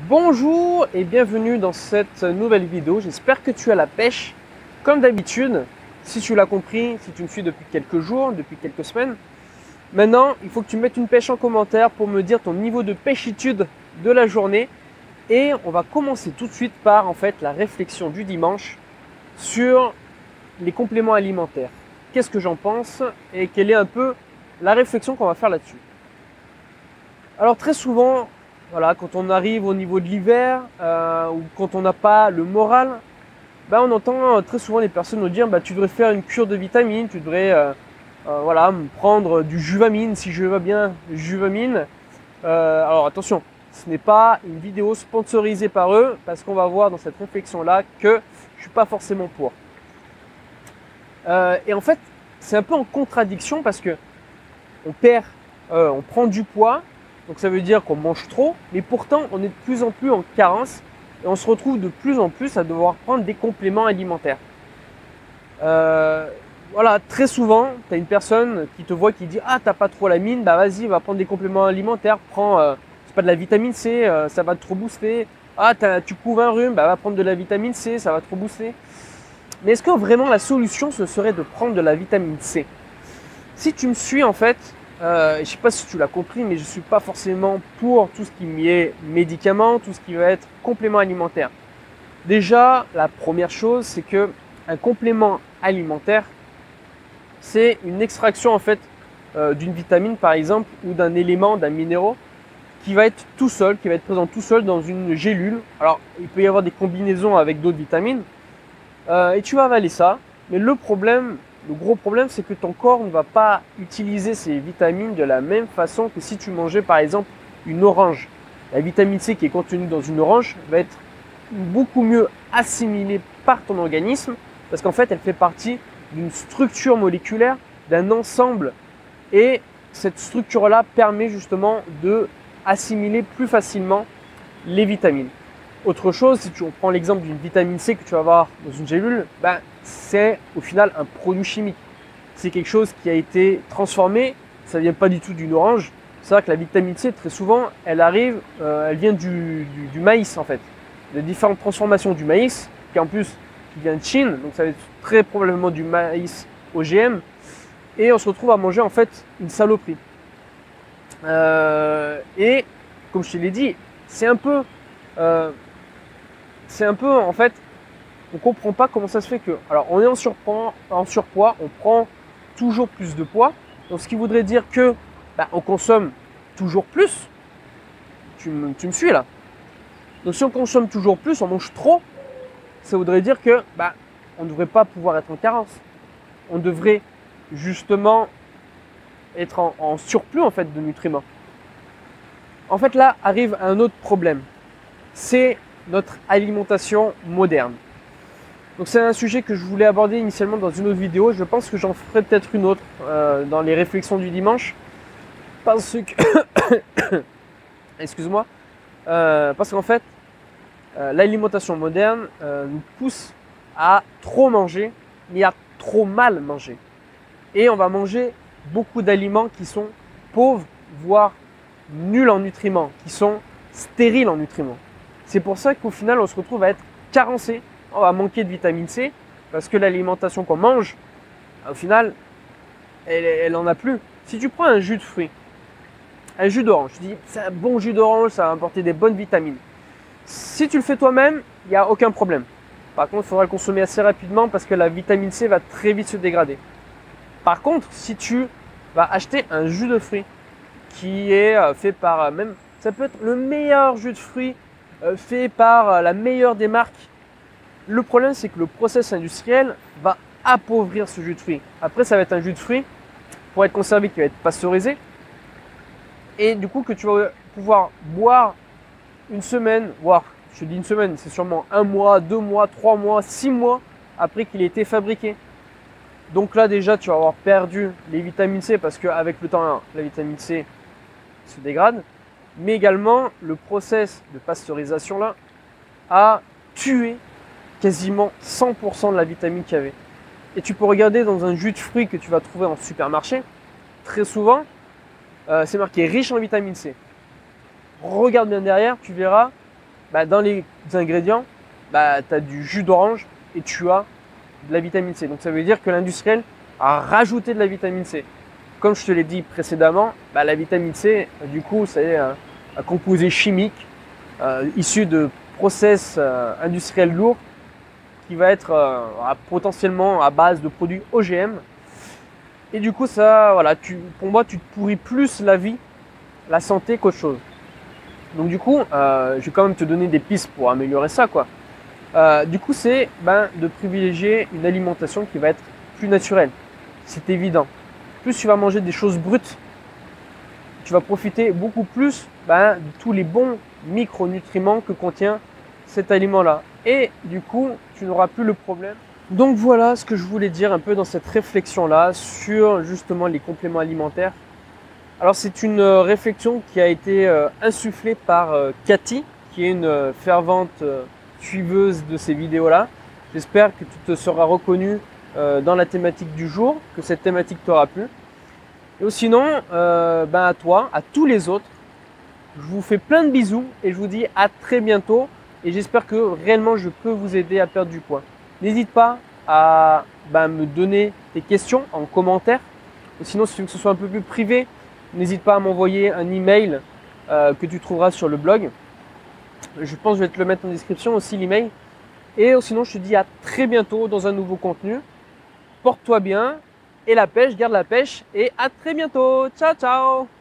Bonjour et bienvenue dans cette nouvelle vidéo. J'espère que tu as la pêche. Comme d'habitude, si tu l'as compris, si tu me suis depuis quelques jours, depuis quelques semaines, maintenant il faut que tu mettes une pêche en commentaire pour me dire ton niveau de pêchitude de la journée. Et on va commencer tout de suite par la réflexion du dimanche sur les compléments alimentaires. Qu'est-ce que j'en pense et quelle est un peu la réflexion qu'on va faire là-dessus. Alors très souvent, voilà, quand on arrive au niveau de l'hiver ou quand on n'a pas le moral, on entend très souvent les personnes nous dire tu devrais faire une cure de vitamines, tu devrais prendre du Juvamine si je vais bien, Juvamine. Alors attention, ce n'est pas une vidéo sponsorisée par eux parce qu'on va voir dans cette réflexion-là que je ne suis pas forcément pour. Et en fait, c'est un peu en contradiction parce que on prend du poids. Donc ça veut dire qu'on mange trop, mais pourtant on est de plus en plus en carence et on se retrouve de plus en plus à devoir prendre des compléments alimentaires. Voilà, très souvent, tu as une personne qui te voit qui dit « Ah, t'as pas trop la mine, vas-y, va prendre des compléments alimentaires, prends, c'est pas de la vitamine C, ça va trop booster. Ah, tu couves un rhume, va prendre de la vitamine C, ça va trop booster. » Mais est-ce que vraiment la solution, ce serait de prendre de la vitamine C? Si tu me suis en fait, je ne sais pas si tu l'as compris, mais je ne suis pas forcément pour tout ce qui est médicaments, tout ce qui va être complément alimentaire. Déjà, la première chose, c'est que un complément alimentaire, c'est une extraction en fait d'une vitamine par exemple ou d'un élément, d'un minéraux qui va être tout seul, qui va être présent tout seul dans une gélule. Alors, il peut y avoir des combinaisons avec d'autres vitamines et tu vas avaler ça. Mais le gros problème, c'est que ton corps ne va pas utiliser ces vitamines de la même façon que si tu mangeais par exemple une orange. La vitamine C qui est contenue dans une orange va être beaucoup mieux assimilée par ton organisme parce qu'en fait, elle fait partie d'une structure moléculaire, d'un ensemble et cette structure-là permet justement de assimiler plus facilement les vitamines. Autre chose, si tu prends l'exemple d'une vitamine C que tu vas avoir dans une gélule, c'est au final un produit chimique. C'est quelque chose qui a été transformé, ça ne vient pas du tout d'une orange. C'est vrai que la vitamine C, très souvent, elle vient du maïs en fait. De différentes transformations du maïs, qui en plus qui vient de Chine, donc ça va être très probablement du maïs OGM. Et on se retrouve à manger en fait une saloperie. Et comme je te l'ai dit, c'est un peu en fait, on comprend pas comment ça se fait que, alors on est en surpoids, on prend toujours plus de poids, donc ce qui voudrait dire que on consomme toujours plus. Tu me suis là? Donc si on consomme toujours plus, on mange trop, ça voudrait dire que on ne devrait pas pouvoir être en carence. On devrait justement être en surplus en fait de nutriments. En fait là arrive un autre problème, c'est notre alimentation moderne. Donc c'est un sujet que je voulais aborder initialement dans une autre vidéo. Je pense que j'en ferai peut-être une autre dans les réflexions du dimanche. Parce que excuse-moi. Parce qu'en fait, l'alimentation moderne nous pousse à trop manger, mais à trop mal manger. Et on va manger beaucoup d'aliments qui sont pauvres, voire nuls en nutriments, qui sont stériles en nutriments. C'est pour ça qu'au final, on se retrouve à être carencé. On va manquer de vitamine C parce que l'alimentation qu'on mange, au final, elle n'en a plus. Si tu prends un jus de fruits, un jus d'orange, je dis c'est un bon jus d'orange, ça va apporter des bonnes vitamines. Si tu le fais toi-même, il n'y a aucun problème. Par contre, il faudra le consommer assez rapidement parce que la vitamine C va très vite se dégrader. Par contre, si tu vas acheter un jus de fruits qui est fait par ça peut être le meilleur jus de fruits fait par la meilleure des marques. Le problème, c'est que le process industriel va appauvrir ce jus de fruits. Après, ça va être un jus de fruits pour être conservé qui va être pasteurisé. Et du coup, que tu vas pouvoir boire une semaine, voire, je te dis une semaine, c'est sûrement 1 mois, 2 mois, 3 mois, 6 mois après qu'il ait été fabriqué. Donc là, déjà, tu vas avoir perdu les vitamines C parce qu'avec le temps, la vitamine C se dégrade. Mais également, le process de pasteurisation là a tué quasiment 100% de la vitamine qu'il y avait. Et tu peux regarder dans un jus de fruits que tu vas trouver en supermarché, très souvent, c'est marqué riche en vitamine C. Regarde bien derrière, tu verras, dans les ingrédients, tu as du jus d'orange et tu as de la vitamine C. Donc ça veut dire que l'industriel a rajouté de la vitamine C. Comme je te l'ai dit précédemment, la vitamine C, du coup, c'est un composé chimique issu de process industriels lourds qui va être potentiellement à base de produits OGM. Et du coup, ça, voilà, pour moi, tu te pourris plus la vie, la santé qu'autre chose. Donc du coup, je vais quand même te donner des pistes pour améliorer ça, quoi. Du coup, c'est de privilégier une alimentation qui va être plus naturelle. C'est évident. Plus tu vas manger des choses brutes, tu vas profiter beaucoup plus de tous les bons micronutriments que contient cet aliment-là. Et du coup, tu n'auras plus le problème. Donc voilà ce que je voulais dire un peu dans cette réflexion-là sur justement les compléments alimentaires. Alors c'est une réflexion qui a été insufflée par Cathy, qui est une fervente suiveuse de ces vidéos-là. J'espère que tu te seras reconnu dans la thématique du jour, que cette thématique t'aura plu. Et sinon, à toi, à tous les autres, je vous fais plein de bisous et je vous dis à très bientôt. Et j'espère que réellement je peux vous aider à perdre du poids. N'hésite pas à me donner tes questions en commentaire. Ou sinon, si tu veux que ce soit un peu plus privé, n'hésite pas à m'envoyer un email que tu trouveras sur le blog. Je pense que je vais te le mettre en description aussi, l'email. Et sinon, je te dis à très bientôt dans un nouveau contenu. Porte-toi bien et la pêche, garde la pêche et à très bientôt. Ciao, ciao!